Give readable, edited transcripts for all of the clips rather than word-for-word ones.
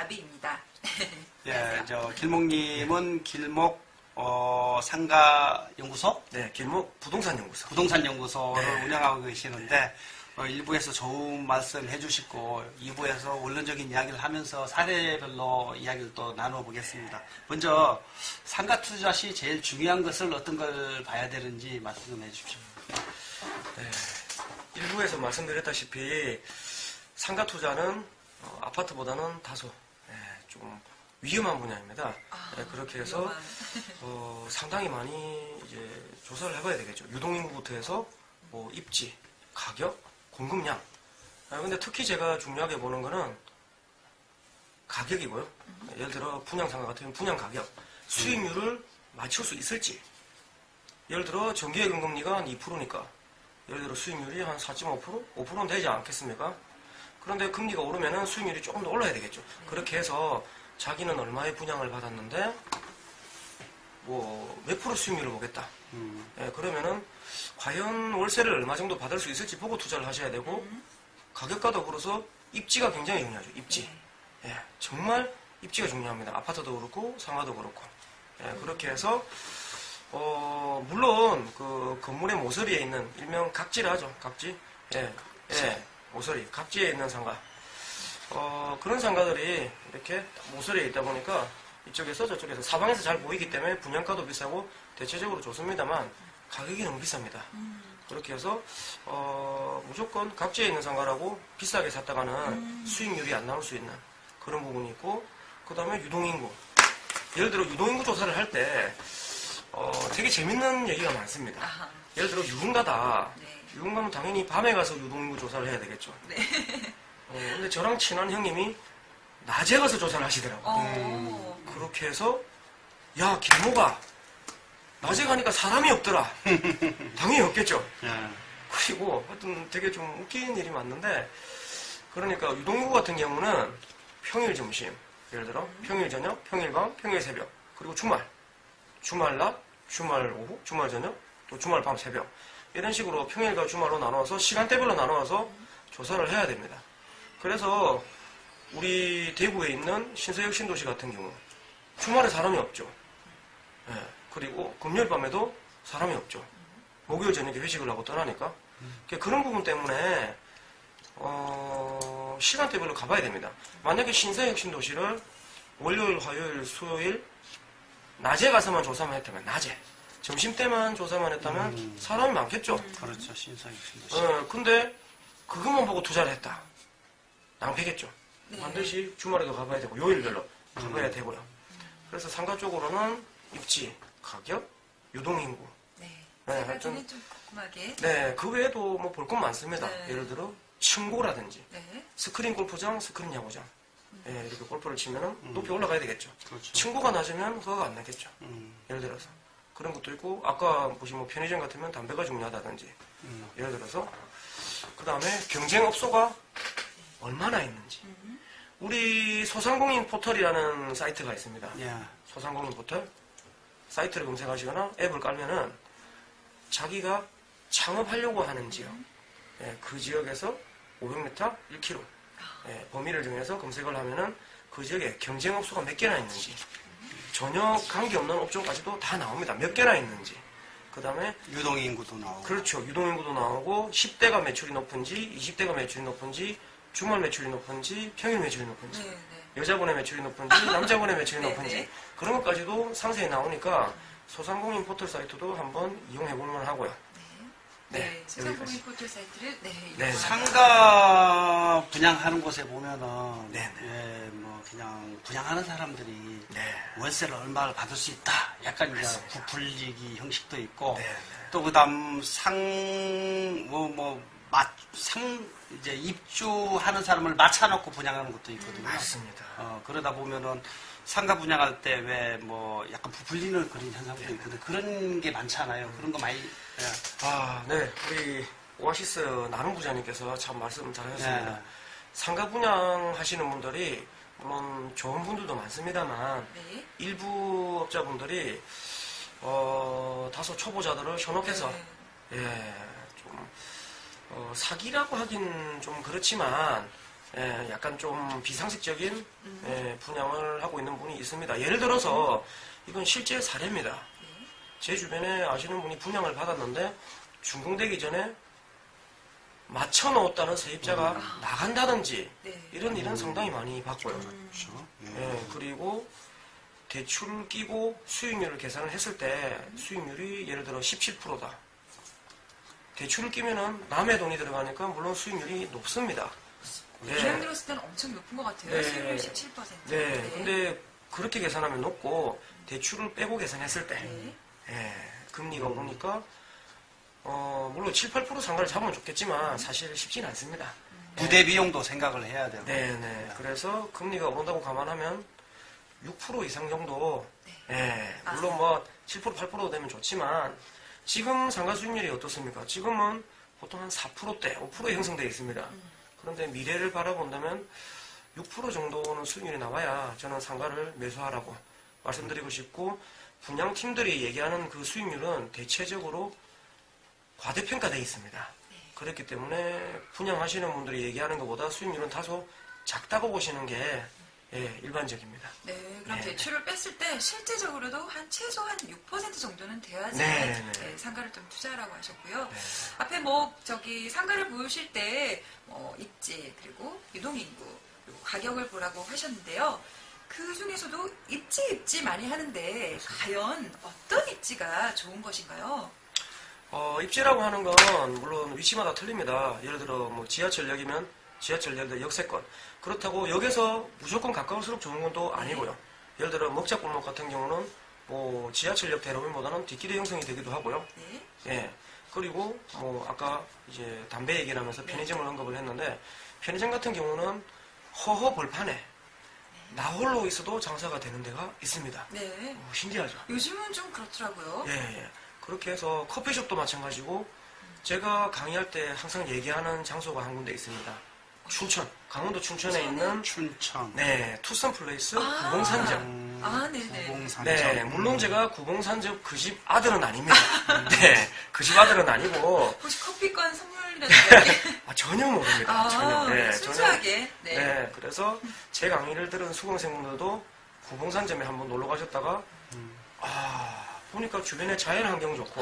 가비입니다. 예, 길목님은 길목 상가연구소? 네, 길목 부동산연구소. 부동산연구소를 네. 운영하고 계시는데, 1부에서 좋은 말씀 해주시고, 2부에서 원론적인 이야기를 하면서 사례별로 이야기를 또 나눠보겠습니다. 먼저, 상가 투자 시 제일 중요한 것을 어떤 걸 봐야 되는지 말씀 좀 해주십시오. 네, 1부에서 말씀드렸다시피, 상가 투자는 아파트보다는 다소 좀 위험한 분야입니다. 그렇게 해서 상당히 많이 이제 조사를 해봐야 되겠죠. 유동인구부터 해서 뭐 입지, 가격, 공급량. 근데 특히 제가 중요하게 보는 거는 가격이고요. 예를 들어 분양상가 같으면 분양 가격, 수익률을 맞출 수 있을지. 예를 들어 정기예금금리가 한 2%니까 예를 들어 수익률이 한 4.5%? 5%는 되지 않겠습니까? 그런데 금리가 오르면은 수익률이 조금 더 올라야 되겠죠. 그렇게 해서 자기는 얼마의 분양을 받았는데 뭐 몇 프로 수익률을 보겠다. 그러면은 과연 월세를 얼마 정도 받을 수 있을지 보고 투자를 하셔야 되고 가격과 더불어서 입지가 굉장히 중요하죠. 입지. 정말 입지가 중요합니다. 아파트도 그렇고 상가도 그렇고. 그렇게 해서 물론 그 건물의 모서리에 있는 일명 각지라죠. 각지. 모서리. 각지에 있는 상가. 그런 상가들이 이렇게 모서리에 있다 보니까 이쪽에서 저쪽에서 사방에서 잘 보이기 때문에 분양가도 비싸고 대체적으로 좋습니다만 가격이 너무 비쌉니다. 그렇게 해서 무조건 각지에 있는 상가라고 비싸게 샀다가는 수익률이 안 나올 수 있는 그런 부분이 있고, 그 다음에 유동인구. 예를 들어 유동인구 조사를 할 때 되게 재밌는 얘기가 많습니다. 예를 들어 유흥가다. 유흥가면 당연히 밤에 가서 유동인구 조사를 해야 되겠죠. 근데 저랑 친한 형님이 낮에 가서 조사를 하시더라고요. 그렇게 해서 야 길모가 낮에 가니까 사람이 없더라. 당연히 없겠죠. 그리고 하여튼 되게 좀 웃긴 일이 많는데, 그러니까 유동인구 같은 경우는 평일 점심, 예를 들어 평일 저녁, 평일 밤, 평일 새벽, 그리고 주말, 주말 낮, 주말 오후, 주말 저녁, 또 주말 밤 새벽, 이런 식으로 평일과 주말로 나눠서 시간대별로 나눠서 조사를 해야 됩니다. 그래서 우리 대구에 있는 신서역 신도시 같은 경우 주말에 사람이 없죠. 그리고 금요일 밤에도 사람이 없죠. 목요일 저녁에 회식을 하고 떠나니까. 그런 부분 때문에 시간대별로 가봐야 됩니다. 만약에 신서역 신도시를 월요일, 화요일, 수요일 낮에 가서만 조사만 했다면, 낮에 점심때만 조사만 했다면 사람이 많겠죠. 그렇죠. 신서역 신도시. 근데 그것만 보고 투자를 했다. 낭패겠죠. 반드시 주말에도 가봐야 되고 요일별로 가봐야 되고요. 그래서 상가 쪽으로는 입지, 가격, 유동인구. 세 가지는 좀 꼼꼼하게. 그 외에도 뭐 볼 건 많습니다. 예를 들어 층고라든지 스크린 골프장, 스크린 야구장. 이렇게 골프를 치면은 높이 올라가야 되겠죠. 그렇죠. 층고가 낮으면 그거가 안 나겠죠. 예를 들어서 그런 것도 있고, 아까 보신 뭐 편의점 같으면 담배가 중요하다든지. 예를 들어서 그 다음에 경쟁업소가 얼마나 있는지. 우리 소상공인 포털이라는 사이트가 있습니다. 소상공인 포털 사이트를 검색하시거나 앱을 깔면은 자기가 창업하려고 하는 지역, 그 지역에서 500m, 1km 범위를 정해서 검색을 하면은 그 지역에 경쟁업소가 몇 개나 있는지, 전혀 관계없는 업종까지도 다 나옵니다. 몇 개나 있는지. 그 다음에 유동인구도 나오고. 그렇죠. 유동인구도 나오고 10대가 매출이 높은지 20대가 매출이 높은지 주말 매출이 높은지 평일 매출이 높은지 여자분의 매출이 높은지 남자분의 매출이 높은지 그런 것까지도 상세히 나오니까 소상공인 포털 사이트도 한번 이용해 볼만 하고요. 소상공인 포털 사이트를 상가 분양하는 곳에 보면은 뭐 그냥 분양하는 사람들이 월세를 얼마를 받을 수 있다. 약간 이제 부풀리기 형식도 있고 또 그다음 이제 입주하는 사람을 맞춰놓고 분양하는 것도 있거든요. 맞습니다. 그러다 보면은 상가 분양할 때 왜 뭐 약간 부풀리는 그런 현상도 있거든요. 그런 게 많잖아요. 그런 거 많이. 우리 오아시스 나눔 부장님께서 참 말씀 잘하셨습니다. 상가 분양하시는 분들이 물론 좋은 분들도 많습니다만 일부 업자분들이 다소 초보자들을 현혹해서 사기라고 하긴 좀 그렇지만 예, 약간 좀 비상식적인 분양을 하고 있는 분이 있습니다. 예를 들어서 이건 실제 사례입니다. 네. 제 주변에 아시는 분이 분양을 받았는데 준공되기 전에 맞춰놓았다는 세입자가 나간다든지 네. 이런 일은 상당히 많이 봤고요. 그렇죠. 예, 그리고 대출을 끼고 수익률을 계산을 했을 때 수익률이 예를 들어 17%다. 대출을 끼면은 남의 돈이 들어가니까 물론 수익률이 높습니다. 기왕 들었을 때는 엄청 높은 것 같아요. 네. 수익률 17%. 네, 근데 그렇게 계산하면 높고 대출을 빼고 계산했을 때 네. 금리가 오르니까 물론 7, 8% 상가를 잡으면 좋겠지만 사실 쉽지는 않습니다. 부대 비용도 생각을 해야 되고. 네. 그래서 금리가 오른다고 감안하면 6% 이상 정도, 물론 뭐 7%, 8% 되면 좋지만 지금 상가 수익률이 어떻습니까? 지금은 보통 한 4%대, 5% 형성되어 있습니다. 그런데 미래를 바라본다면 6% 정도는 수익률이 나와야 저는 상가를 매수하라고 말씀드리고 싶고, 분양팀들이 얘기하는 그 수익률은 대체적으로 과대평가되어 있습니다. 그렇기 때문에 분양하시는 분들이 얘기하는 것보다 수익률은 다소 작다고 보시는 게 일반적입니다. 네, 그럼 대출을 뺐을 때 실제적으로도 최소한 6% 정도는 돼야지 상가를 좀 투자하라고 하셨고요. 앞에 상가를 보실 때 입지 그리고 유동인구 그리고 가격을 보라고 하셨는데요. 그 중에서도 입지 많이 하는데 과연 어떤 입지가 좋은 것인가요? 입지라고 하는 건 물론 위치마다 틀립니다. 예를 들어 지하철역이면 지하철역의 역세권. 그렇다고 역에서 무조건 가까울수록 좋은 건 또 아니고요. 예를 들어 먹자골목 같은 경우는 지하철역 대로변보다는 뒷길이 형성이 되기도 하고요. 그리고 아까 이제 담배 얘기를 하면서 편의점을 언급을 했는데, 편의점 같은 경우는 허허 벌판에 나홀로 있어도 장사가 되는 데가 있습니다. 네. 신기하죠? 요즘은 좀 그렇더라고요. 그렇게 해서 커피숍도 마찬가지고, 제가 강의할 때 항상 얘기하는 장소가 한 군데 있습니다. 춘천, 강원도 춘천에 있는 춘천. 투썸 플레이스 구봉산점. 네네. 구봉산점. 물론 제가 구봉산점 그 집 아들은 아닙니다. 그 집 아들은 아니고. 혹시 커피권 선물이라는 게? 전혀 모릅니다. 전혀. 순수하게. 그래서 제 강의를 들은 수강생분들도 구봉산점에 한번 놀러 가셨다가, 보니까 주변에 자연 환경 좋고,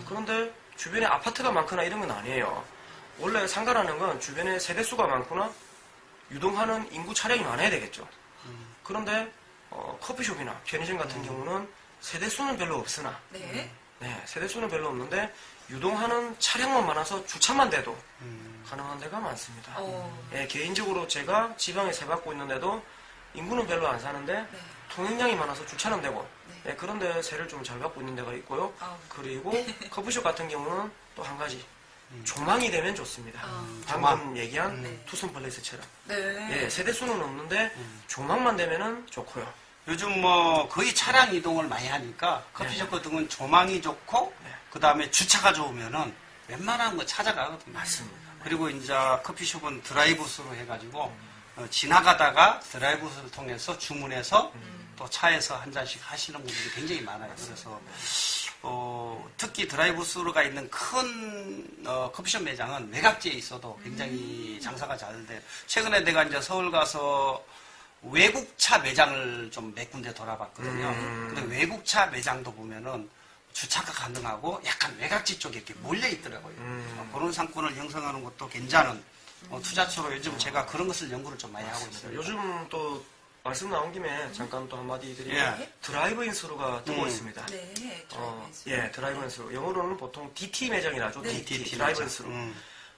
그런데 주변에 아파트가 많거나 이런 건 아니에요. 원래 상가라는 건 주변에 세대수가 많거나 유동하는 인구 차량이 많아야 되겠죠. 그런데 커피숍이나 편의점 같은 경우는 세대수는 별로 없으나 세대수는 별로 없는데 유동하는 차량만 많아서 주차만 돼도 가능한 데가 많습니다. 개인적으로 제가 지방에 세받고 있는데도 인구는 별로 안 사는데 통행량이 많아서 주차는 되고 그런데 세를 좀 잘 받고 있는 데가 있고요. 그리고 커피숍 같은 경우는 또 한 가지 조망이 되면 좋습니다. 방금 얘기한 투썸 플레이스처럼. 세대수는 없는데 조망만 되면은 좋고요. 요즘 거의 차량 이동을 많이 하니까 커피숍 같은 건 조망이 좋고 그 다음에 주차가 좋으면은 웬만한 거 찾아가거든요. 맞습니다. 그리고 이제 커피숍은 드라이브스루 해가지고 지나가다가 드라이브스루를 통해서 주문해서 또 차에서 한 잔씩 하시는 분들이 굉장히 많아요. 그래서 특히 드라이브스루가 있는 큰 커피숍 매장은 외곽지에 있어도 굉장히 장사가 잘 돼요. 최근에 내가 이제 서울 가서 외국차 매장을 좀 몇 군데 돌아봤거든요. 근데 외국차 매장도 보면은 주차가 가능하고 약간 외곽지 쪽에 이렇게 몰려 있더라고요. 그런 상권을 형성하는 것도 괜찮은 투자처로 요즘 제가 그런 것을 연구를 좀 많이 하고 있어요. 요즘 또 말씀 나온 김에 잠깐 또 한마디 드리면 드라이브인 수루가 뜨고 있습니다. 드라이브인 수루. 영어로는 보통 DT 매장이라 하죠. DT, 드라이브인 수루.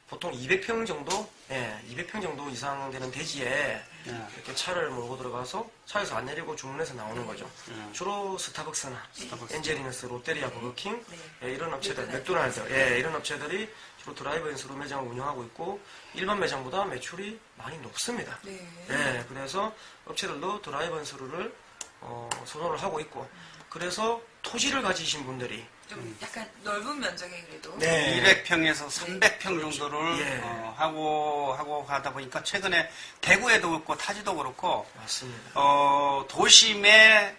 보통 200평 정도, 200평 정도 이상 되는 대지에 이렇게 차를 몰고 들어가서 차에서 안 내리고 주문해서 나오는 거죠. 주로 스타벅스나 엔젤리너스, 롯데리아, 버거킹 이런 업체들, 맥도날드 이런 업체들이 주로 드라이브인 수루 매장을 운영하고 있고 일반 매장보다 매출이 많이 높습니다. 그래서 업체들도 드라이브인 수루를 선호를 하고 있고 그래서 토지를 가지신 분들이 좀 약간 넓은 면적에 그래도 200평에서 300평 정도를 하고 가다 보니까 최근에 대구에도 그렇고 타지도 그렇고 맞습니다. 도심에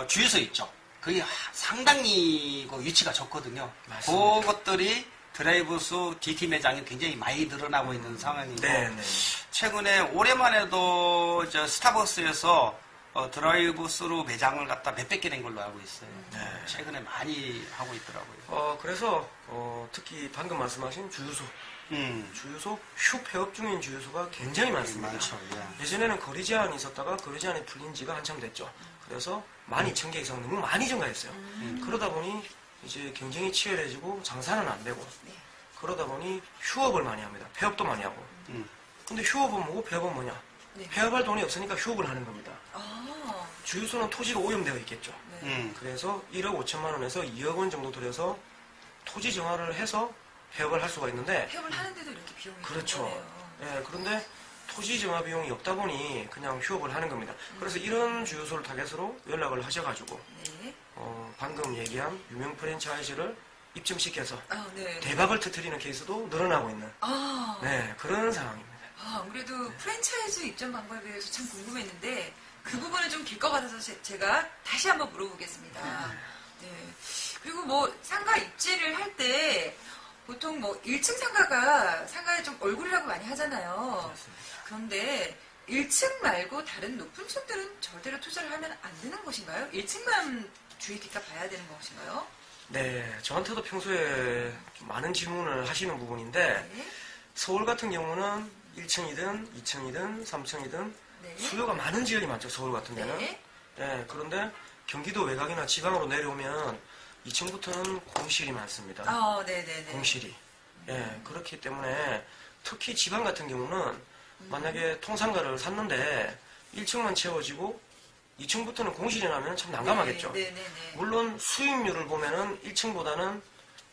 주유소 있죠. 그게 상당히 그 위치가 좋거든요. 맞습니다. 그것들이 드라이브스 DT 매장이 굉장히 많이 늘어나고 있는 상황이고 네, 네. 최근에 올해만 해도 저 스타벅스에서 드라이브스루 매장을 갖다 몇백 개 낸 걸로 알고 있어요. 네. 최근에 많이 하고 있더라고요. 그래서 특히 방금 말씀하신 주유소, 주유소 휴 폐업 중인 주유소가 굉장히 많습니다. 많죠. 예. 예전에는 거리 제한이 있었다가 거리 제한이 풀린 지가 한참 됐죠. 그래서 12,000개 이상 너무 많이 증가했어요. 그러다 보니 이제 경쟁이 치열해지고 장사는 안 되고 네. 그러다 보니 휴업을 많이 합니다. 폐업도 많이 하고. 근데 휴업은 뭐고 폐업은 뭐냐? 네. 폐업할 돈이 없으니까 휴업을 하는 겁니다. 아, 주유소는 토지가 오염되어 있겠죠. 네. 그래서 1억 5천만 원에서 2억 원 정도 들여서 토지 정화를 해서 폐업을 할 수가 있는데 폐업을 하는데도 이렇게 비용이 그렇죠. 드는 거네요. 예, 그런데 토지 정화 비용이 없다 보니 그냥 휴업을 하는 겁니다. 그래서 이런 주유소를 타겟으로 연락을 하셔가지고 네. 방금 얘기한 유명 프랜차이즈를 입증시켜서 아, 네. 대박을 터뜨리는 케이스도 늘어나고 있는 아, 네, 그런 상황입니다. 안 그래도 프랜차이즈 입점 방법에 대해서 참 궁금했는데 그 부분은 좀 길 것 같아서 제가 다시 한번 물어보겠습니다. 네. 그리고 뭐 상가 입지를 할 때 보통 뭐 1층 상가에 좀 얼굴이라고 많이 하잖아요. 그런데 1층 말고 다른 높은 층들은 절대로 투자를 하면 안 되는 것인가요? 1층만 주의 깊게 봐야 되는 것인가요? 네, 저한테도 평소에 좀 많은 질문을 하시는 부분인데 네. 서울 같은 경우는 1층이든 2층이든 3층이든 네. 수요가 많은 지역이 많죠. 서울 같은 데는. 네. 네, 그런데 경기도 외곽이나 지방으로 내려오면 2층부터는 공실이 많습니다. 네네네. 공실이. 예, 그렇기 때문에 특히 지방 같은 경우는 만약에 통상가를 샀는데 1층만 채워지고 2층부터는 공실이 나면 참 난감하겠죠. 네네네. 물론 수익률을 보면은 1층보다는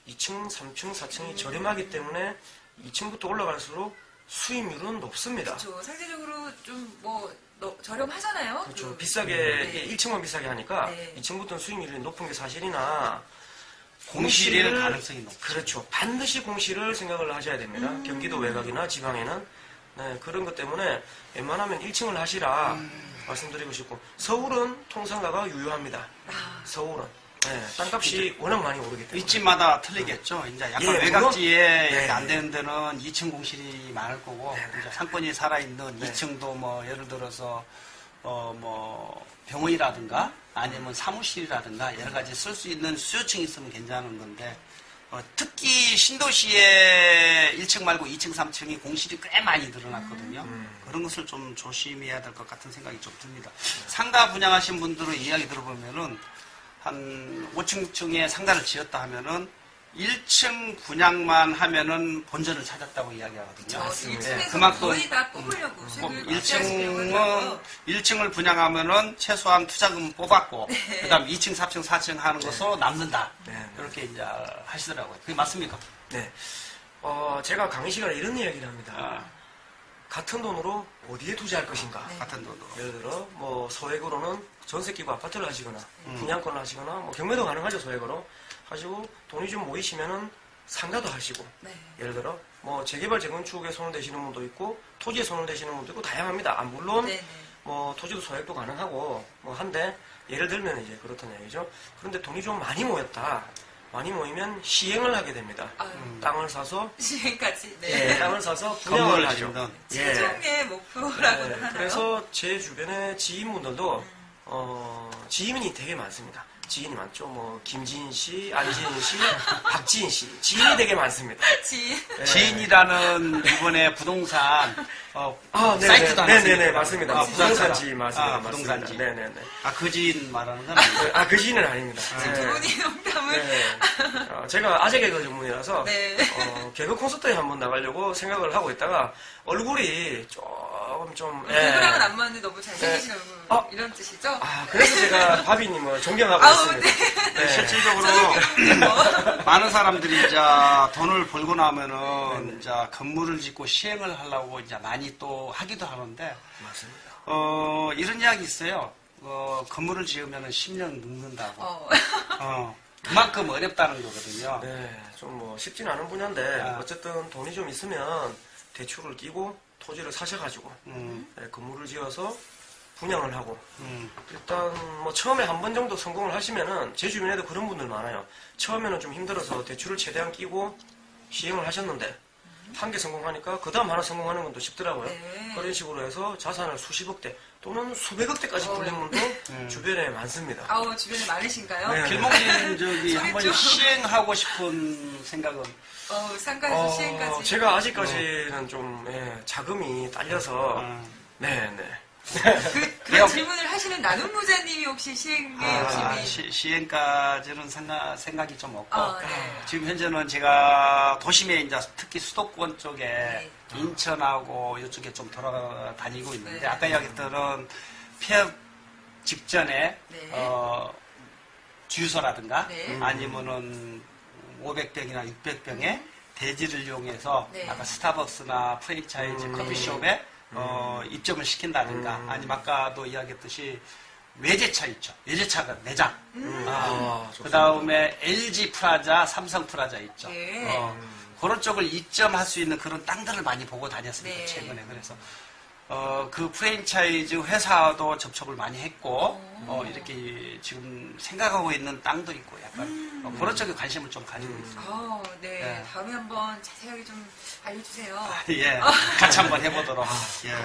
2층, 3층, 4층이 저렴하기 때문에 2층부터 올라갈수록 수익률은 높습니다. 그렇죠. 상대적으로 좀 뭐 저렴하잖아요. 그렇죠. 그- 비싸게, 네. 1층만 비싸게 하니까 네. 2층부터는 수익률이 높은 게 사실이나 공실일 가능성이 높죠. 그렇죠. 반드시 공실을 생각을 하셔야 됩니다. 경기도 외곽이나 지방에는. 네, 그런 것 때문에 웬만하면 1층을 하시라 말씀드리고 싶고 서울은 통상가가 유효합니다. 아, 서울은. 네, 땅값이 워낙 많이 오르기 때문에. 윗집마다 틀리겠죠. 이제 약간 예, 외곽지에 물론- 이렇게 네. 안 되는 데는 2층 공실이 많을 거고 이제 상권이 살아있는 네. 2층도 뭐 예를 들어서 뭐 병원이라든가 아니면 사무실이라든가 여러 가지 쓸 수 있는 수요층이 있으면 괜찮은 건데 특히 신도시에 1층 말고 2층, 3층이 공실이 꽤 많이 늘어났거든요. 그런 것을 좀 조심해야 될 것 같은 생각이 좀 듭니다. 상가 분양하신 분들의 이야기 들어보면은 한 5층, 6층에 상가를 지었다 하면은 1층 분양만 하면은 본전을 찾았다고 이야기하거든요. 맞습니다. 1층에서 그만큼 거의 다 뽑으려고 수익을 기대하시려고 1층은 하더라고요. 1층을 분양하면은 최소한 투자금 뽑았고 그다음 2층, 3층, 4층 하는 것으로 남는다. 네. 그렇게 이제 하시더라고요. 그게 맞습니까? 네. 제가 강의 시간에 이런 이야기를 합니다. 아, 같은 돈으로 어디에 투자할 것인가? 네. 같은 돈으로. 예를 들어 뭐 소액으로는 전세 끼고 아파트를 하시거나 분양권을 하시거나 뭐 경매도 가능하죠. 소액으로 하시고 돈이 좀 모이시면은 상가도 하시고 네. 예를 들어 뭐 재개발 재건축에 손을 대시는 분도 있고 토지에 손을 대시는 분도 있고 다양합니다. 물론 네네. 뭐 토지도 소액도 가능하고 뭐 한데 예를 들면 이제 그렇다는 얘기죠. 그런데 돈이 좀 많이 모였다. 많이 모이면 시행을 하게 됩니다. 아유, 땅을 사서 지금까지. 네. 예, 땅을 사서 건물을 분양을 하죠. 짓는. 예. 최종의 목표라고 네, 하나요? 그래서 제 주변에 지인분들도 지인이 되게 많습니다. 지인이 많죠. 뭐 김지인 씨, 안지인 씨, 박지인 씨 지인이 되게 많습니다. 지인. 네. 지인이라는 이번에 부동산 네네. 사이트도 하나 네네네 있습니다. 맞습니다. 아, 부동산 지인 맞습니다. 부동산지. 네네네. 그 지인 말하는 건 아니에요. 그 지인은 아닙니다. 두 분이 농담을. 네. 제가 아재 개그 전문이라서 네. 개그 콘서트에 한번 나가려고 생각을 하고 있다가 얼굴이 조금 좀 누구랑은 안 맞는데 너무 잘생기신 네. 얼굴. 아. 이런 뜻이죠? 그래서 제가 바비님을 존경하고 아우, 있습니다. 네. 실질적으로 많은 사람들이 이제 돈을 벌고 나면은 이제 건물을 짓고 시행을 하려고 이제 많이 또 하기도 하는데 맞습니다. 이런 이야기 있어요. 건물을 지으면은 10년 묵는다고. 어. 그만큼 어렵다는 거거든요. 네, 좀 뭐 쉽진 않은 분야인데 아. 어쨌든 돈이 좀 있으면 대출을 끼고 토지를 사셔가지고 네, 건물을 지어서 분양을 하고 일단 뭐 처음에 한 번 정도 성공을 하시면은 제 주변에도 그런 분들 많아요. 처음에는 좀 힘들어서 대출을 최대한 끼고 시행을 하셨는데 한 개 성공하니까 그 다음 하나 성공하는 건 또 쉽더라고요. 네. 그런 식으로 해서 자산을 수십억대 또는 수백억대까지 굴린 분도 주변에 많습니다. 아우, 주변에 많으신가요? 네. 길몽님 저기 한번 소리 좀. 시행하고 싶은 생각은 상가에서 시행까지. 제가 아직까지는 좀 자금이 딸려서 네네. 그런 질문을 하시는 나눔 부자님이 혹시 시행에 욕심이. 시행까지는 생각이 좀 없고 네. 지금 현재는 제가 도심에 이제 특히 수도권 쪽에 네. 인천하고 이쪽에 좀 돌아다니고 있는데 네. 아까 이야기했던 폐업 직전에 네. 주유소라든가 네. 아니면은 500병이나 600병의 대지를 이용해서 네. 아까 스타벅스나 프랜차이즈 커피숍에 입점을 시킨다든가 아니면 아까도 이야기했듯이 외제차 있죠. 외제차가 매장. 그 다음에 LG 프라자, 삼성 프라자 있죠. 네. 그런 쪽을 입점할 수 있는 그런 땅들을 많이 보고 다녔습니다. 네. 최근에. 그래서 그 프랜차이즈 회사도 접촉을 많이 했고 이렇게 지금 생각하고 있는 땅도 있고 약간 그런 쪽에 관심을 좀 가지고 있습니다. 네. 네. 다음에 한번 자세하게 좀 알려주세요. 예, 같이 한번 해보도록. 예.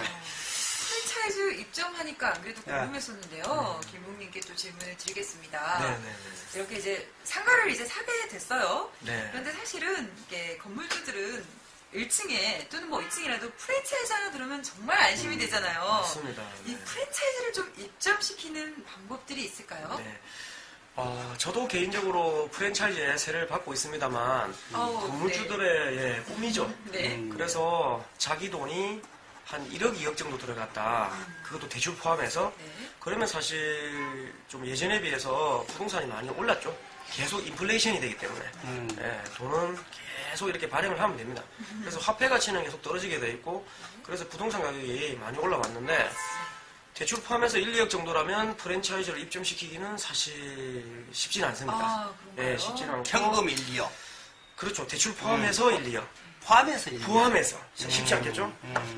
프랜차이즈 입점하니까 안 그래도 예. 궁금했었는데요. 김웅님께 또 질문을 드리겠습니다. 네네네. 이렇게 이제 상가를 이제 사게 됐어요. 네. 그런데 사실은 이게 건물주들은 1층에 또는 뭐 2층이라도 프랜차이즈 하나 들으면 정말 안심이 되잖아요. 맞습니다. 이 네. 프랜차이즈를 좀 입점시키는 방법들이 있을까요? 네. 저도 개인적으로 프랜차이즈에 세를 받고 있습니다만 건물주들의 꿈이죠. 네. 그래서 자기 돈이 한 1억, 2억 정도 들어갔다. 그것도 대출 포함해서. 네. 그러면 사실 좀 예전에 비해서 부동산이 많이 올랐죠. 계속 인플레이션이 되기 때문에. 예, 돈은 계속 이렇게 발행을 하면 됩니다. 그래서 화폐 가치는 계속 떨어지게 돼 있고, 그래서 부동산 가격이 많이 올라왔는데, 대출 포함해서 1, 2억 정도라면 프랜차이즈를 입점시키기는 사실 쉽지는 않습니다. 아, 그런가요? 예, 쉽지는 않고. 현금 1, 2억. 그렇죠. 대출 포함해서 1, 2억. 포함해서 1, 2억. 포함해서. 쉽지 않겠죠?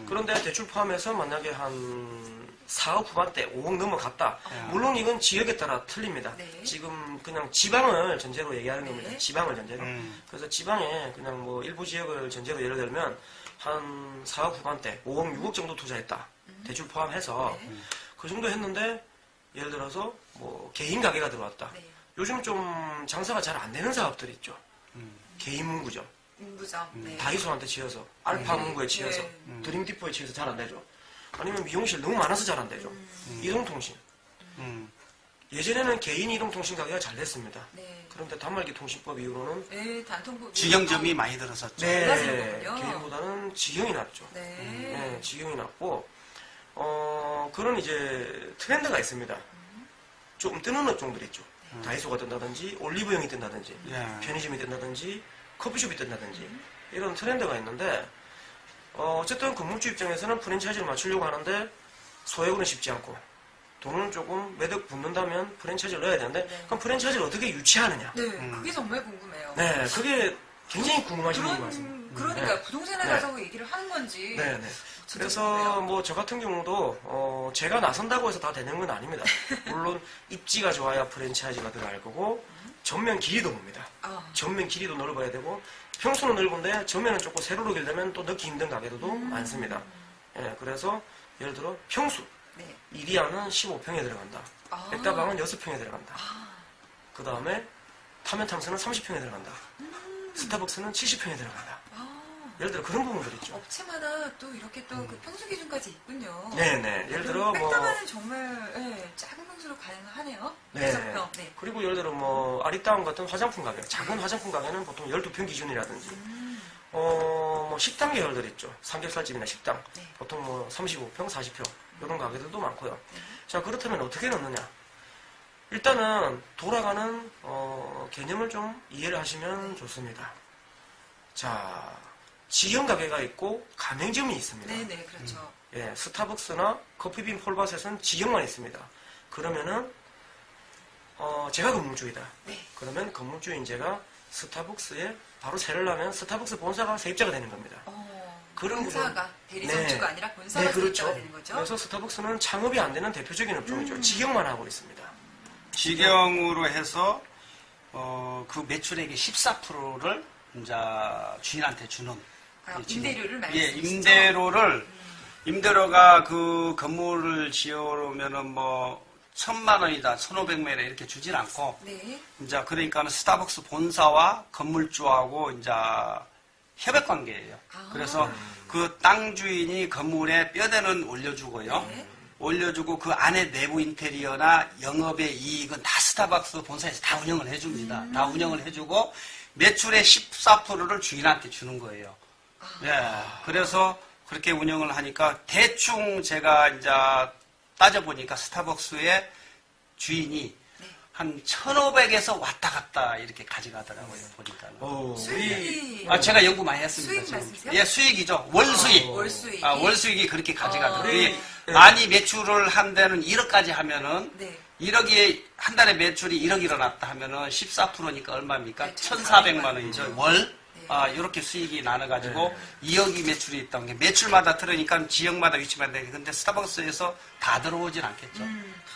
그런데 대출 포함해서 만약에 한 4억 후반대, 5억 넘어갔다. 물론 이건 지역에 따라 틀립니다. 네. 지금 그냥 지방을 전제로 얘기하는 네. 겁니다. 지방을 전제로. 그래서 지방에 그냥 뭐 일부 지역을 전제로 예를 들면 한 4억 후반대, 5억, 6억 정도 투자했다. 대출 포함해서. 네. 그 정도 했는데 예를 들어서 뭐 개인 가게가 들어왔다. 네. 요즘 좀 장사가 잘 안 되는 사업들이 있죠. 개인 문구점. 문부점. 네. 다이소한테 치여서 알파 네. 문구에 치여서 네. 드림디포에 치여서 잘 안 되죠. 아니면 미용실 너무 많아서 잘 안 되죠. 이동통신. 예전에는 개인 이동통신 가게가 잘 됐습니다. 네. 그런데 단말기 통신법 이후로는 네, 단통부. 직영점이 많이 들어섰죠. 몰라서 그렇군요. 개인보다는 직영이 낫죠. 네. 네, 직영이 낫고 그런 이제 트렌드가 있습니다. 좀 뜨는 업종들이 있죠. 다이소가 뜬다든지 올리브영이 뜬다든지 예. 편의점이 뜬다든지 커피숍이 뜬다든지 이런 트렌드가 있는데 어쨌든 건물주 입장에서는 프랜차이즈를 맞추려고 하는데 소액으로는 쉽지 않고 돈을 조금 매덕 붙는다면 프랜차이즈를 넣어야 되는데 네. 그럼 프랜차이즈를 어떻게 유치하느냐? 네, 그게 정말 궁금해요. 네, 그게 굉장히 궁금하신 분이 많습니다. 그러니까 네. 부동산에 네. 가서 얘기를 하는 건지. 네, 네. 진짜 그래서 궁금해요. 뭐 저 같은 경우도 제가 나선다고 해서 다 되는 건 아닙니다. 물론 입지가 좋아야 프랜차이즈가 들어갈 거고 전면 길이도 봅니다. 전면 길이도 넓어야 되고 평수는 넓은데 전면은 조금 세로로 길려면 또 넣기 힘든 가게들도 많습니다. 예, 그래서 예를 들어 평수 네. 이리아는 15평에 들어간다. 백다방은 6평에 들어간다. 그 다음에 타면탐스는 30평에 들어간다. 스타벅스는 70평에 들어간다. 예를 들어 그런 부분들 있죠. 업체마다 또 이렇게 또 그 평수 기준까지 있군요. 네네. 예를 들어 뭐 백다방은 정말 네, 작은 평수로 가능하네요. 네. 6평. 네. 그리고 예를 들어 뭐 아리따움 같은 화장품 가게, 작은 화장품 가게는 보통 12평 기준이라든지 뭐 식당 계열들 있죠. 삼겹살집이나 식당. 네. 보통 뭐 35평, 40평 이런 가게들도 많고요. 자, 그렇다면 어떻게 넣느냐? 일단은 돌아가는 개념을 좀 이해를 하시면 좋습니다. 자, 지형 가게가 있고 가맹점이 있습니다. 네네, 그렇죠. 예, 스타벅스나 커피빈 폴바셋은 지형만 있습니다. 그러면은 제가 건물주이다. 네. 그러면 건물주인 제가 스타벅스에 바로 세를 나면 스타벅스 본사가 세입자가 되는 겁니다. 그런 본사가 대리점주가 네. 아니라 본사가 네, 그렇죠. 세입자가 되는 거죠. 그래서 스타벅스는 창업이 안 되는 대표적인 업종이죠. 직영만 하고 있습니다. 직영으로 해서 그 매출액의 14%를 이제 주인한테 주는 임대료를 예, 말씀이시죠? 임대료가 그 건물을 지어오면은 뭐 1,000만 원이다, 1,500만 원 이렇게 주진 않고 네. 이제 그러니까는 스타벅스 본사와 건물주하고 이제 협약 관계예요. 그래서 그 땅 주인이 건물에 뼈대는 올려주고요. 네. 올려주고 그 안에 내부 인테리어나 영업의 이익은 다 스타벅스 본사에서 다 운영을 해줍니다. 다 운영을 해주고 매출의 14%를 주인한테 주는 거예요. 예. 그래서 그렇게 운영을 하니까 대충 제가 이제 따져보니까 스타벅스의 주인이 한 1,500에서 왔다 갔다 이렇게 가져가더라고요, 보니까는. 수익이 제가 연구 많이 했습니다. 수익 지금. 말씀이세요? 예, 수익이죠. 월수익. 월수익이. 월수익이 그렇게 가져가더라고요. 우리- 많이 매출을 한 데는 1억까지 하면은 네. 1억이 한 달에 매출이 1억 일어났다 하면은 14%니까 얼마입니까? 네, 1,400만 원이죠. 월. 네. 이렇게 수익이 나눠가지고 2억이 매출이 있다는 게 매출마다 들으니까 지역마다 위치마다 되는데 근데 스타벅스에서 다 들어오진 않겠죠.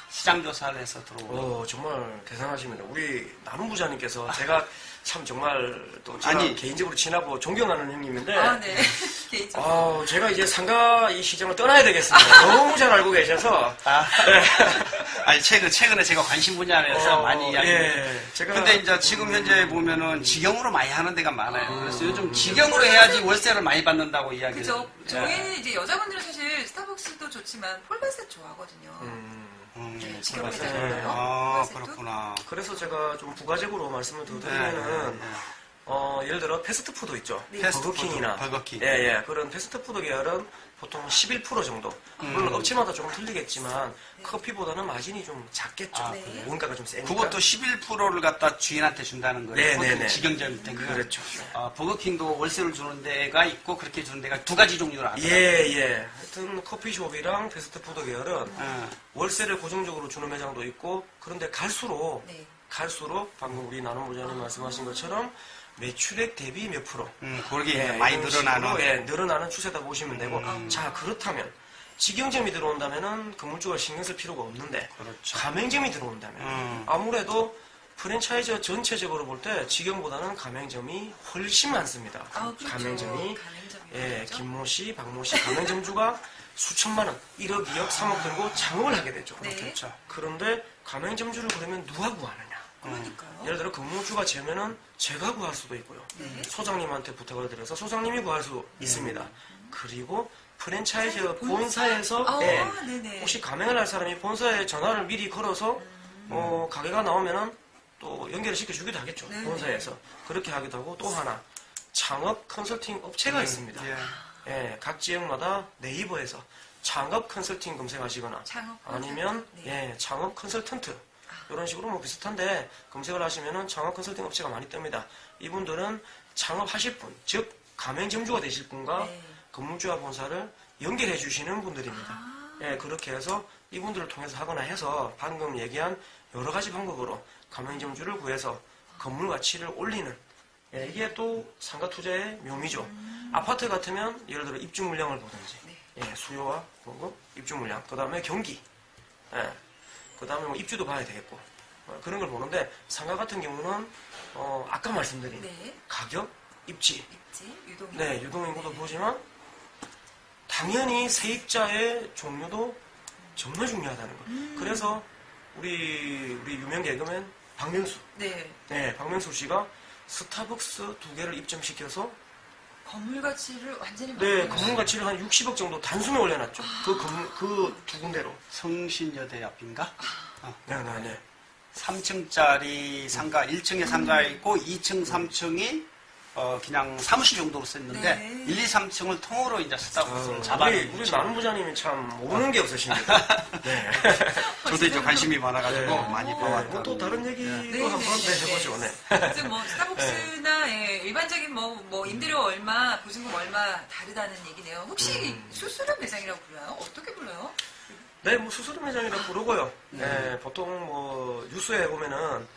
시장 조사를 해서 들어오고. 정말 대단하십니다. 우리 나눔 부자님께서 제가 참 정말 또 제가 아니. 개인적으로 친하고 존경하는 형님인데 네. 개인적으로. 제가 이제 상가 이 시장을 떠나야 되겠습니다. 너무 잘 알고 계셔서 아니 최근에 제가 관심 분야에서 많이 이야기해요. 제가 근데 이제 지금 현재 보면은 직영으로 많이 하는 데가 많아요. 그래서 요즘 직영으로 해야지 월세를 많이 받는다고 이야기를. 그죠. 예. 저희는 이제 여자분들은 사실 스타벅스도 좋지만 폴바셋 좋아하거든요. 네, 직영으로 폴바셋. 되잖아요. 그렇구나. 그래서 제가 좀 부가적으로 말씀을 더 드리면은 예를 들어 패스트푸드 있죠. 네. 버거킹이나 버거킹. 그런 패스트푸드 계열은 보통 11% 정도. 물론 업체마다 조금 틀리겠지만 커피보다는 마진이 좀 작겠죠. 네. 원가가 좀 세니까. 그것도 11%를 갖다 주인한테 준다는 거예요. 네네네. 직영점 때문에. 그렇죠. 버거킹도 월세를 주는 데가 있고 그렇게 주는 데가 두 가지 종류로 하더라고요. 하여튼 커피숍이랑 패스트푸드 계열은 월세를 고정적으로 주는 매장도 있고 그런데 갈수록 네. 방금 우리 나눔 부장님 말씀하신 것처럼 매출액 대비 몇 프로 그렇게 이제 많이 이런 늘어나는. 식으로, 늘어나는 추세다 보시면 되고 자 그렇다면 직영점이 들어온다면은 건물주가 신경 쓸 필요가 없는데 그렇죠. 가맹점이 들어온다면 아무래도 프랜차이즈 전체적으로 볼 때 직영보다는 가맹점이 훨씬 많습니다. 그렇죠. 가맹점이 그렇죠? 김모 씨, 박모 씨 가맹점주가 수천만 원, 1억, 2억, 3억 들고 창업을 하게 되죠. 네. 그렇죠. 그런데 가맹점주를 그러면 누가 구하느냐? 그러니까요. 예를 들어 건물주가 재면은 제가 구할 수도 있고요. 네. 소장님한테 부탁을 드려서 소장님이 구할 수 있습니다. 그리고 프랜차이즈 본사에서 네네. 혹시 가맹을 할 사람이 본사에 전화를 미리 걸어서 가게가 나오면은 또 연결을 시켜주기도 하겠죠. 네네. 본사에서 그렇게 하기도 하고 또 하나 창업 컨설팅 업체가 있습니다. 각 지역마다 네이버에서 창업 컨설팅 검색하시거나 창업 아니면 네. 창업 컨설턴트 이런 식으로 뭐 비슷한데 검색을 하시면은 창업 컨설팅 업체가 많이 뜹니다. 이분들은 창업하실 분, 즉 가맹점주가 되실 분과 네. 건물주와 본사를 연결해 주시는 분들입니다. 그렇게 해서 이분들을 통해서 하거나 해서 방금 얘기한 여러 가지 방법으로 가맹점주를 구해서 건물 가치를 올리는 이게 또 상가 투자의 묘미죠. 아파트 같으면 예를 들어 입주 물량을 보든지 수요와 공급, 입주 물량, 그 다음에 경기, 그 다음에 뭐 입주도 봐야 되겠고 그런 걸 보는데 상가 같은 경우는 아까 말씀드린 네. 가격, 입지, 유동인구. 유동인구도 보지만 당연히 세입자의 종류도 정말 중요하다는 거. 그래서 우리 유명 개그맨 박명수, 박명수 씨가 스타벅스 2개를 입점시켜서 건물 가치를 완전히 건물 가치를 한 60억 정도 단숨에 올려놨죠. 그 두 군데로. 성신여대 앞인가? 네. 3층짜리 상가, 1층에 상가 있고 2층, 3층이 그냥 사무실 정도로 썼는데 네. 1, 2, 3층을 통으로 이제 스타벅스를 잡아내는 우리 나눔 부장님이 참 모르는 게 없으십니다. 네. 저도 이제 관심이 많아가지고 많이 봐왔다. 또 다른 얘기도 한번 해보죠. 지금 뭐 스타벅스나 일반적인 뭐 임대료 얼마, 보증금 얼마 다르다는 얘기네요. 혹시 수수료 매장이라고 불러요? 어떻게 불러요? 네, 뭐 수수료 매장이라고 부르고요. 보통 뭐 뉴스에 보면은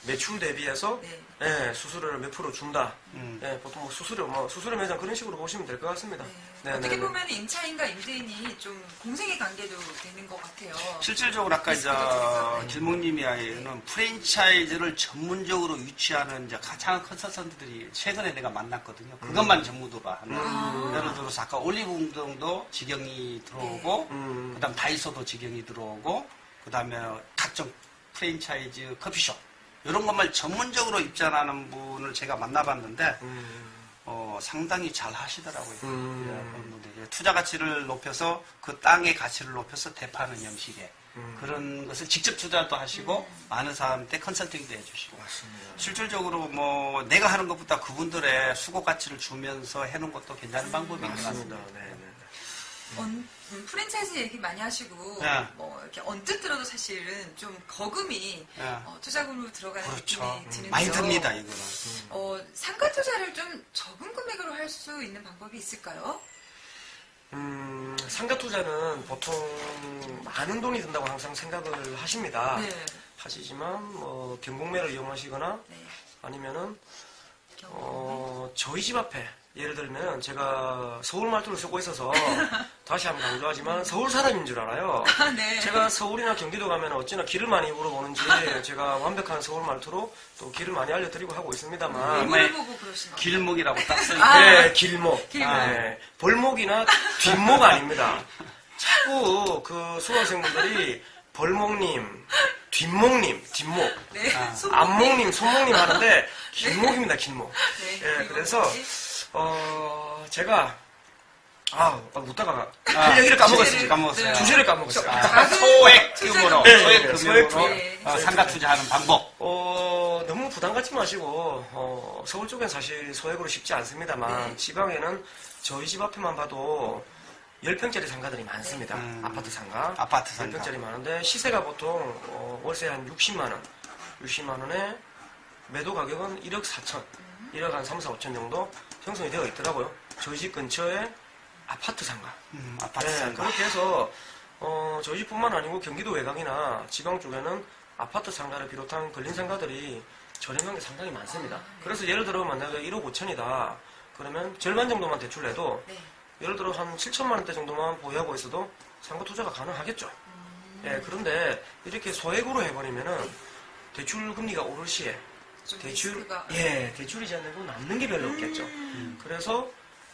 매출 대비해서 네. 예, 수수료를 몇 프로 준다. 예, 보통 뭐 수수료 매장 그런 식으로 보시면 될 것 같습니다. 네. 어떻게 보면 임차인과 임대인이 좀 공생의 관계도 되는 것 같아요. 실질적으로 아까 이제 네. 길목님이는 프랜차이즈를 전문적으로 유치하는 이제 가장 컨설턴트들이 최근에 내가 만났거든요. 그것만 전문으로 하는. 예를 들어서 아까 올리브영도 직영이 들어오고, 그다음 다이소도 직영이 들어오고, 그다음에 각종 프랜차이즈 커피숍 이런 것만 전문적으로 입점하는 분을 제가 만나봤는데 상당히 잘 하시더라고요. 그런 분들이 투자 가치를 높여서 그 땅의 가치를 높여서 대파하는 형식의 그런 것을 직접 투자도 하시고 많은 사람한테 컨설팅도 해주시고 맞습니다. 실질적으로 뭐 내가 하는 것보다 그분들의 수고 가치를 주면서 해놓은 것도 괜찮은 방법인 것 같습니다. 네, 네. 프랜차이즈 얘기 많이 하시고 네. 뭐 이렇게 언뜻 들어도 사실은 좀 거금이 네. 투자금으로 들어가는 그렇죠. 느낌이 드는데요. 많이 듭니다, 이거는. 상가 투자를 좀 적은 금액으로 할 수 있는 방법이 있을까요? 상가 투자는 보통 많은 돈이 든다고 항상 생각을 하십니다. 네. 하시지만 뭐 경공매를 이용하시거나 네. 아니면은 저희 집 앞에 예를 들면 제가 서울 말투를 쓰고 있어서 다시 한번 강조하지만 서울 사람인 줄 알아요. 아, 네. 제가 서울이나 경기도 가면 어찌나 길을 많이 물어보는지 제가 완벽한 서울 말투로 또 길을 많이 알려드리고 하고 있습니다만 얼굴을 보고 그러시나요? 길목이라고 딱 써있고 네, 길목. 길목. 네, 벌목이나 뒷목 아닙니다. 자꾸 그 수강생분들이 벌목님, 뒷목님, 뒷목, 네. 앞목님, 손목님 하는데 길목입니다, 길목. 네. 예, 그래서 제가 웃다가 아, 할 얘기를 까먹었어요. 주제를 까먹었어요. 주제를 까먹었어요. 소액금으로 네, 소액금으로 네. 상가 투자하는 방법. 너무 부담 갖지 마시고 서울 쪽엔 사실 소액으로 쉽지 않습니다만 네. 지방에는 저희 집 앞에만 봐도 10평짜리 상가들이 많습니다. 아파트 상가. 아파트 상가. 10평짜리 많은데 시세가 보통 월세 한 60만 원. 60만 원에 매도 가격은 1억 4천. 1억 한 3, 4, 5천 정도 형성이 되어 있더라고요. 저희 집 근처에 아파트 상가. 아파트 네, 상가. 그렇게 해서 저희 집뿐만 아니고 경기도 외곽이나 지방 쪽에는 아파트 상가를 비롯한 근린 상가들이 저렴한 게 상당히 많습니다. 그래서 예를 들어 만약에 1억 5천이다. 그러면 절반 정도만 대출해도 네. 예를 들어 한 7천만 원대 정도만 보유하고 있어도 상가 투자가 가능하겠죠. 예, 그런데 이렇게 소액으로 해버리면은 대출 금리가 오를 시에 좀 리스크가. 대출이자 내고 남는 게 별로 없겠죠. 그래서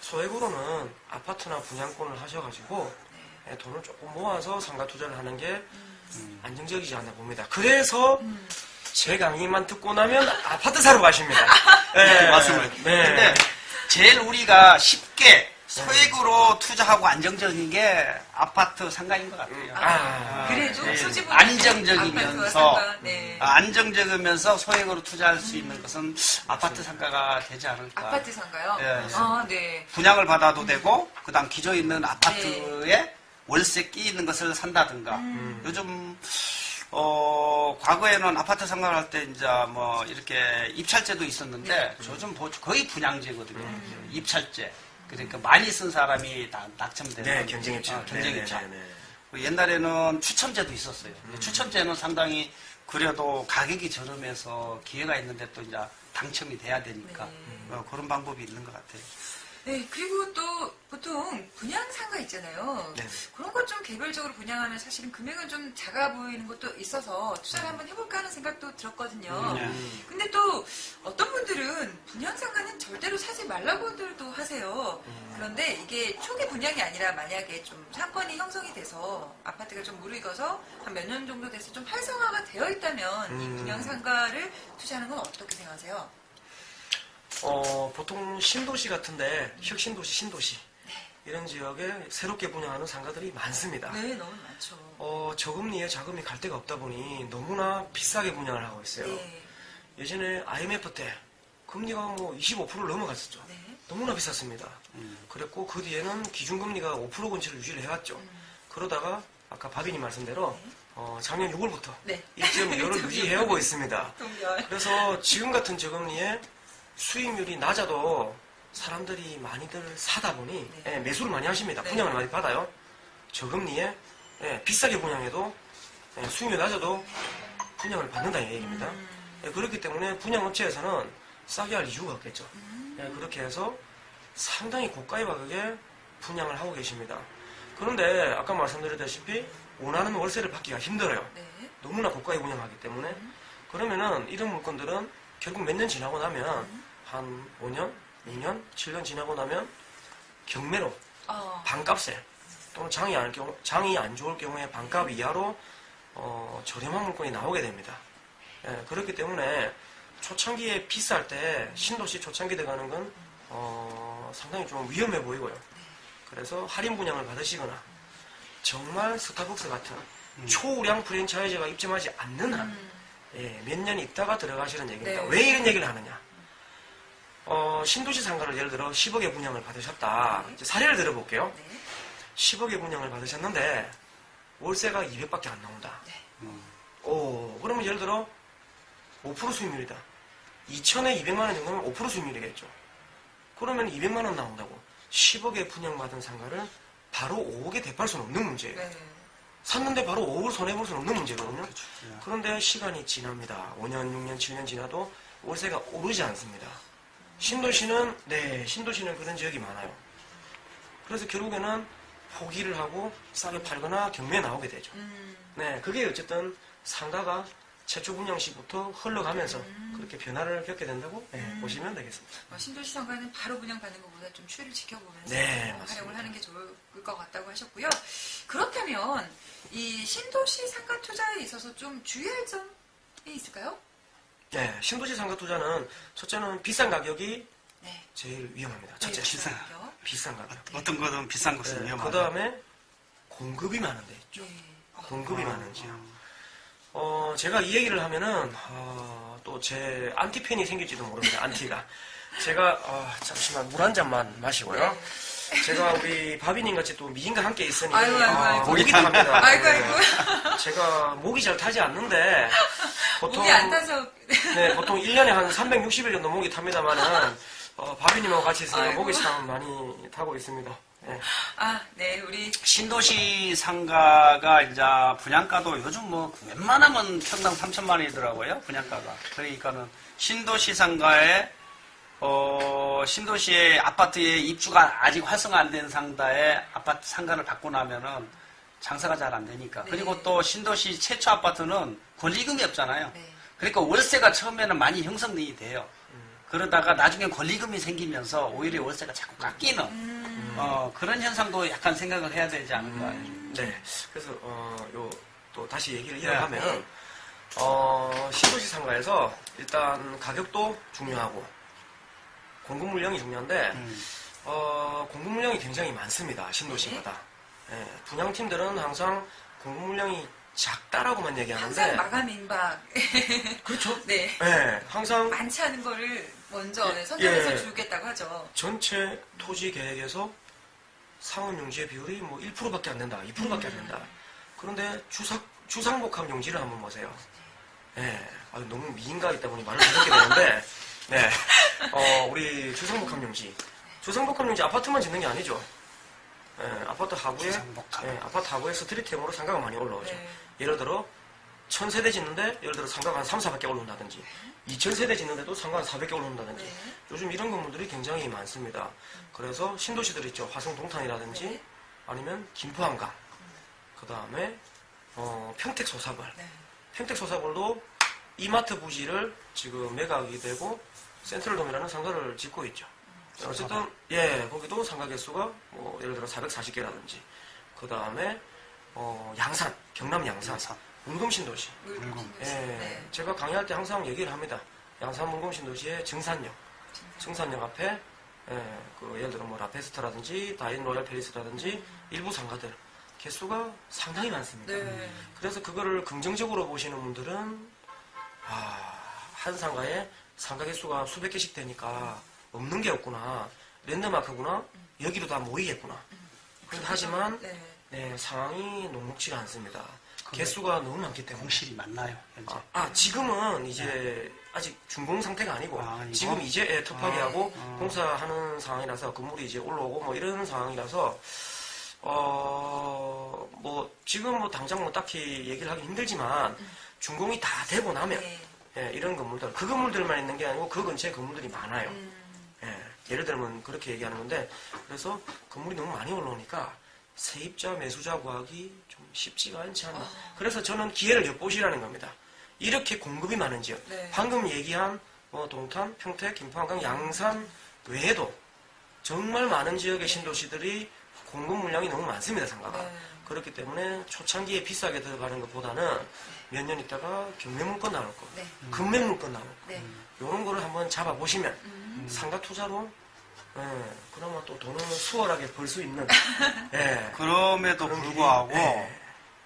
소액으로는 아파트나 분양권을 하셔가지고 예, 돈을 조금 모아서 상가 투자를 하는 게 안정적이지 않나 봅니다. 그래서 제 강의만 듣고 나면 아파트 사러 가십니다. 예, 맞습니다. 네. 근데 제일 우리가 쉽게 소액으로 투자하고 안정적인 게 아파트 상가인 것 같아요. 그래도 네. 수지보다 안정적이면서 아파트와 상가, 네. 안정적이면서 소액으로 투자할 수 있는 것은 아파트 상가가 되지 않을까. 아파트 상가요? 예. 네. 분양을 받아도 되고 그다음 기존에 있는 아파트에 월세 끼 있는 것을 산다든가. 요즘 과거에는 아파트 상가를 할 때 이제 뭐 이렇게 입찰제도 있었는데 요즘 거의 분양제거든요. 입찰제. 그러니까 많이 쓴 사람이 낙첨되는. 네, 경쟁 입찰. 경쟁 입찰. 네. 옛날에는 추첨제도 있었어요. 추첨제는 상당히 그래도 가격이 저렴해서 기회가 있는데 또 이제 당첨이 돼야 되니까 그런 방법이 있는 것 같아요. 네, 그리고 또 보통 분양상가 있잖아요. 네. 그런 것 좀 개별적으로 분양하면 사실은 금액은 좀 작아 보이는 것도 있어서 투자를 한번 해볼까 하는 생각도 들었거든요. 근데 또 어떤 분들은 분양상가는 절대로 사지 말라고들도 하세요. 그런데 이게 초기 분양이 아니라 만약에 좀 상권이 형성이 돼서 아파트가 좀 무르익어서 한 몇 년 정도 돼서 좀 활성화가 되어 있다면 이 분양상가를 투자하는 건 어떻게 생각하세요? 보통 신도시 같은데 혁신도시, 신도시 이런 지역에 새롭게 분양하는 상가들이 많습니다. 네, 너무 많죠. 저금리에 자금이 갈 데가 없다 보니 너무나 비싸게 분양을 하고 있어요. 네. 예전에 IMF 때 금리가 뭐 25%를 넘어갔었죠. 네. 너무나 비쌌습니다. 그랬고 그 뒤에는 기준금리가 5% 근처를 유지를 해왔죠. 그러다가 아까 바비님 말씀대로 작년 6월부터 네. 1.25를 유지해오고 있습니다. 동결. 그래서 지금 같은 저금리에 수익률이 낮아도 사람들이 많이들 사다 보니 네. 예, 매수를 많이 하십니다. 네. 분양을 많이 받아요. 저금리에 비싸게 분양해도 수익률이 낮아도 분양을 받는다는 얘기입니다. 예, 그렇기 때문에 분양업체에서는 싸게 할 이유가 없겠죠. 예, 그렇게 해서 상당히 고가의 가격에 분양을 하고 계십니다. 그런데 아까 말씀드렸다시피 원하는 월세를 받기가 힘들어요. 네. 너무나 고가에 분양하기 때문에. 그러면은 이런 물건들은 결국 몇 년 지나고 나면 한 5년, 6년, 7년 지나고 나면 경매로 반값에 또는 장이 안 좋을 경우에 반값 이하로 저렴한 물건이 나오게 됩니다. 예, 그렇기 때문에 초창기에 비쌀 때 신도시 초창기 들어가는 건 상당히 좀 위험해 보이고요. 그래서 할인 분양을 받으시거나 정말 스타벅스 같은 초우량 프랜차이즈가 입점하지 않는 한 몇 년 있다가 들어가시는 얘기입니다. 네. 왜 이런 얘기를 하느냐? 신도시 상가를 예를 들어 10억의 분양을 받으셨다. 이제 사례를 들어볼게요. 네. 10억의 분양을 받으셨는데 월세가 200밖에 안 나온다. 그러면 예를 들어 5% 수익률이다. 2천에 200만 원 정도면 5% 수익률이겠죠. 그러면 200만 원 나온다고 10억에 분양받은 상가를 바로 5억에 대팔 수는 없는 문제예요. 네. 샀는데 바로 5억을 손해볼 수는 없는 문제거든요. 그렇죠. 예. 그런데 시간이 지납니다. 5년, 6년, 7년 지나도 월세가 오르지 않습니다. 신도시는 그런 지역이 많아요. 그래서 결국에는 포기를 하고 싸게 팔거나 경매에 나오게 되죠. 네, 그게 어쨌든 상가가 최초 분양 시부터 흘러가면서 그렇게 변화를 겪게 된다고 보시면 되겠습니다. 신도시 상가는 바로 분양받는 것보다 좀 추이를 지켜보면서 네, 맞습니다. 활용을 하는 게 좋을 것 같다고 하셨고요. 그렇다면 이 신도시 상가 투자에 있어서 좀 주의할 점이 있을까요? 네, 신도시 상가 투자는 첫째는 비싼 가격이 네. 제일 위험합니다. 첫째, 비싼 비싼 가격. 어떤 거든 비싼 것은 위험하다. 그 다음에 공급이 많은 데 있죠. 네. 공급이 많은 지역. 제가 이 얘기를 하면은 또 제 안티팬이 생길지도 모릅니다. 안티가. 제가 잠시만 물 한 잔만 마시고요. 제가 우리 바비님 같이 또 미인과 함께 있으니 아이고. 목이 탑니다. 아이고. 제가 목이 잘 타지 않는데 보통 목이 안 타서 네, 보통 1년에 한 360일 정도 목이 탑니다만은 바비님하고 같이 있으니까 아이고. 목이 참 많이 타고 있습니다. 네. 네, 우리 신도시 상가가 이제 분양가도 요즘 뭐 웬만하면 평당 3천만 원이더라고요. 분양가가. 그러니까는 신도시 상가에 신도시의 아파트에 입주가 아직 활성화 안 된 상가에 아파트 상가를 받고 나면은 장사가 잘 안 되니까. 네. 그리고 또 신도시 최초 아파트는 권리금이 없잖아요. 네. 그러니까 월세가 처음에는 많이 형성이 돼요. 그러다가 나중에 권리금이 생기면서 오히려 월세가 자꾸 깎이는 그런 현상도 약간 생각을 해야 되지 않을까. 네. 그래서 또 다시 얘기를 이어가면 신도시 상가에서 일단 가격도 중요하고 공급 물량이 중요한데 공급 물량이 굉장히 많습니다. 신도시마다. 네. 분양팀들은 항상 공급 물량이 작다라고만 얘기하는데 항상 마감 임박. 그렇죠. 네. 네. 항상 많지 않은 거를 먼저 선정해서 예. 주겠다고 하죠. 전체 토지 계획에서 상업 용지의 비율이 뭐 1%밖에 안 된다, 2%밖에 안 된다. 그런데 주상복합 용지를 한번 보세요. 네, 너무 미인가 있다 보니 말을 그렇게 되는데, 네, 우리 주상복합 용지, 주상복합 용지 아파트만 짓는 게 아니죠. 네, 아파트 하부에 스트리트형으로 상가가 많이 올라오죠. 네. 예를 들어 1000세대 짓는데 예를 들어 상가가 한 3, 400개 올라온다든지 2000세대 짓는데도 상가가 한 400개 올라온다든지 네. 요즘 이런 건물들이 굉장히 많습니다. 그래서 신도시들 있죠. 화성동탄이라든지 네. 아니면 김포한강 그 다음에 평택소사벌 네. 평택소사벌도 이마트 부지를 지금 매각이 되고 센트럴돔이라는 상가를 짓고 있죠. 어쨌든 거기도 상가 개수가 뭐 예를 들어 440개라든지 그 다음에 양산 경남 양산 물금신도시. 네. 제가 강의할 때 항상 얘기를 합니다. 양산 물금신도시의 증산역 앞에 예를 들어 뭐 라페스터라든지 다인 로얄 팰리스라든지 일부 상가들 개수가 상당히 많습니다. 네. 그래서 그거를 긍정적으로 보시는 분들은 한 상가에 상가 개수가 수백 개씩 되니까 없는 게 없구나. 랜드마크구나. 여기로 다 모이겠구나. 하지만 상황이 녹록지가 않습니다. 개수가 너무 많기 때문에. 공실이 많나요? 현재? 지금은 이제 아직 준공 상태가 아니고 지금 이제 터파기하고 공사하는 상황이라서 건물이 이제 올라오고 뭐 이런 상황이라서 뭐 지금 뭐 당장 뭐 딱히 얘기를 하기 힘들지만 준공이 다 되고 나면 예, 이런 건물들. 그 건물들만 있는 게 아니고 그 근처에 건물들이 많아요. 예, 예를 들면 그렇게 얘기하는 건데 그래서 건물이 너무 많이 올라오니까 세입자, 매수자 구하기 좀 쉽지가 않지 않나. 그래서 저는 기회를 엿보시라는 겁니다. 이렇게 공급이 많은 지역. 네. 방금 얘기한 뭐 동탄, 평택, 김포, 한강, 양산 외에도 정말 많은 지역의 신도시들이 공급 물량이 너무 많습니다, 상가가. 네. 그렇기 때문에 초창기에 비싸게 들어가는 것보다는 몇 년 있다가 경매물건 나올 거, 네. 급매물건 나올 거, 네. 이런 거를 한번 잡아보시면 상가 투자로 그나마 또 돈을 수월하게 벌 수 있는 예, 그럼에도 그런 불구하고 길이, 예.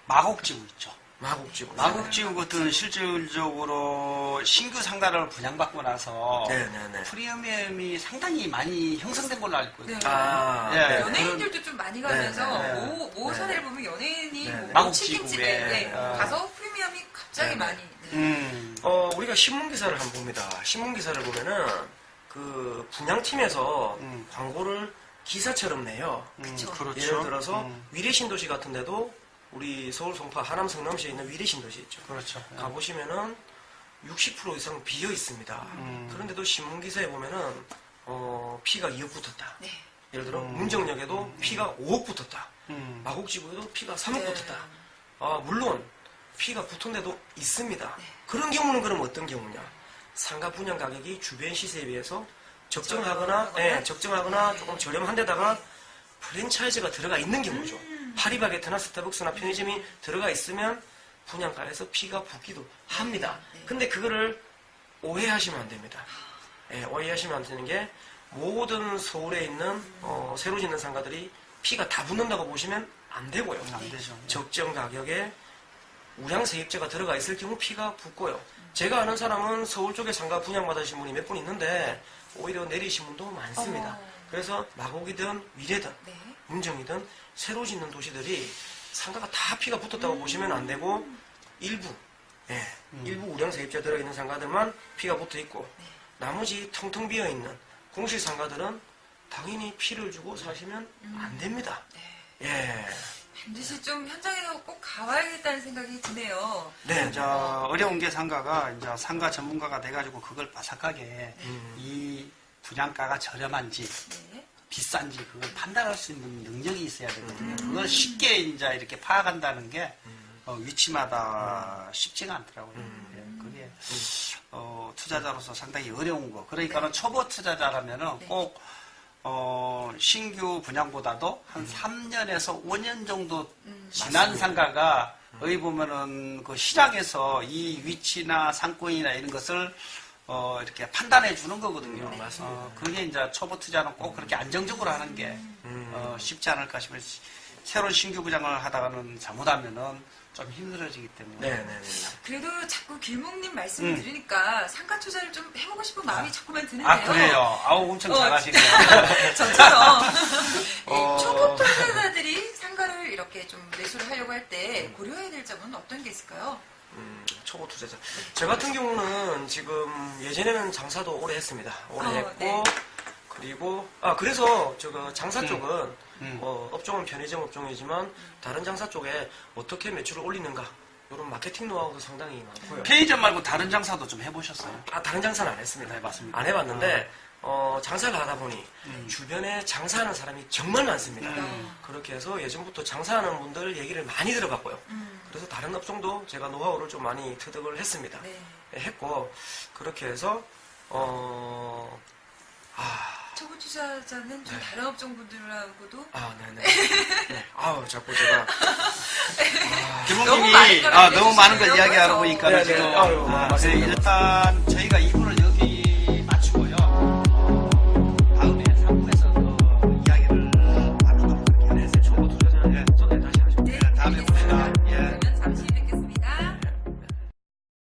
마곡지구 있죠. 마곡지구. 마곡지구 같은 실질적으로 신규 상가를 분양받고 나서 네네네. 프리미엄이 상당히 많이 형성된 걸로 알고 있거든요. 네. 아, 예. 네. 연예인들도 좀 많이 가면서 네, 네. 모 사례를 보면 연예인이 네, 네. 뭐 마곡지구에, 치킨집에 네, 어. 가서 프리미엄이 갑자기 네, 네. 많이 네. 우리가 신문기사를 한번 봅니다. 신문기사를 보면은 그 분양팀에서 광고를 기사처럼 내요. 그쵸. 그렇죠. 예를 들어서 위례신도시 같은 데도 우리 서울 송파 하남 성남시에 있는 위례신도시 있죠. 그렇죠. 가보시면은 60% 이상 비어 있습니다. 그런데도 신문기사에 보면은 피가 2억 붙었다. 네. 예를 들어 문정역에도 피가 5억 붙었다. 음. 마곡지구에도 피가 3억 네. 붙었다. 물론 피가 붙은 데도 있습니다. 네. 그런 경우는 그럼 어떤 경우냐? 상가 분양 가격이 주변 시세에 비해서 적정하거나 네. 조금 저렴한 데다가 프랜차이즈가 들어가 있는 경우죠. 파리바게트나 스타벅스나 편의점이 들어가 있으면 분양가에서 피가 붙기도 합니다. 네. 근데 그거를 오해하시면 안 됩니다. 예, 오해하시면 안 되는 게 모든 서울에 있는 새로 짓는 상가들이 피가 다 붙는다고 보시면 안 되고요. 안 되죠. 적정 가격에 우량 세입자가 들어가 있을 경우 피가 붙고요. 제가 아는 사람은 서울 쪽에 상가 분양받으신 분이 몇 분 있는데 오히려 내리신 분도 많습니다. 그래서 마곡이든 위례든 네. 문정이든 새로 짓는 도시들이 상가가 다 피가 붙었다고 보시면 안 되고 일부 일부 우량 세입자 들어있는 상가들만 피가 붙어 있고 나머지 텅텅 비어 있는 공실 상가들은 당연히 피를 주고 사시면 안 됩니다. 예. 반드시 좀 현장에서 꼭 가봐야겠다는 생각이 드네요. 네. 이제 어려운 게 상가가 이제 상가 전문가가 돼가지고 그걸 바삭하게 이 분양가가 저렴한지 네. 비싼지 그걸 판단할 수 있는 능력이 있어야 되거든요. 그걸 쉽게 이제 이렇게 파악한다는 게 위치마다 쉽지가 않더라고요. 예, 그게 투자자로서 상당히 어려운 거. 그러니까는 초보 투자자라면은 꼭 신규 분양보다도 한 3년에서 5년 정도 지난 상가가 어디 보면은 그 시장에서 이 위치나 상권이나 이런 것을 이렇게 판단해 주는 거거든요. 맞습니다. 그게 이제 초보 투자는 꼭 그렇게 안정적으로 하는 게 쉽지 않을까 싶어요. 새로운 신규 분양을 하다가는 잘못하면은 좀 힘들어지기 때문에. 네네네. 그래도 자꾸 길목님 말씀을 들으니까 상가 투자를 좀 해보고 싶은 마음이 자꾸만 드는데요. 아, 그래요? 아우, 엄청 잘하시네요. 저처럼 이 초보 투자자들이 상가를 이렇게 좀 매수를 하려고 할 때 고려해야 될 점은 어떤 게 있을까요? 초보 투자자. 저 같은 경우는 지금 예전에는 장사도 오래 했습니다. 오래 했고 네. 그리고 그래서 저거 장사 쪽은 업종은 편의점 업종이지만 다른 장사 쪽에 어떻게 매출을 올리는가 이런 마케팅 노하우도 상당히 많고요. 편의점 말고 다른 장사도 좀 해보셨어요? 다른 장사는 안 했습니다. 네, 맞습니다. 안 해봤는데 장사를 하다 보니 주변에 장사하는 사람이 정말 많습니다. 그렇게 해서 예전부터 장사하는 분들 얘기를 많이 들어봤고요. 그래서 다른 업종도 제가 노하우를 좀 많이 터득을 했습니다. 네. 했고 그렇게 해서 초보 투자자는 좀 다른 업종 분들하고도 네네. 네. 자꾸 제가 너무 김홍님이 많은 걸 너무 많은 걸 알려주시려고 이야기하다 해서. 보니까 네, 네. 지금 맞습니다. 일단 저희가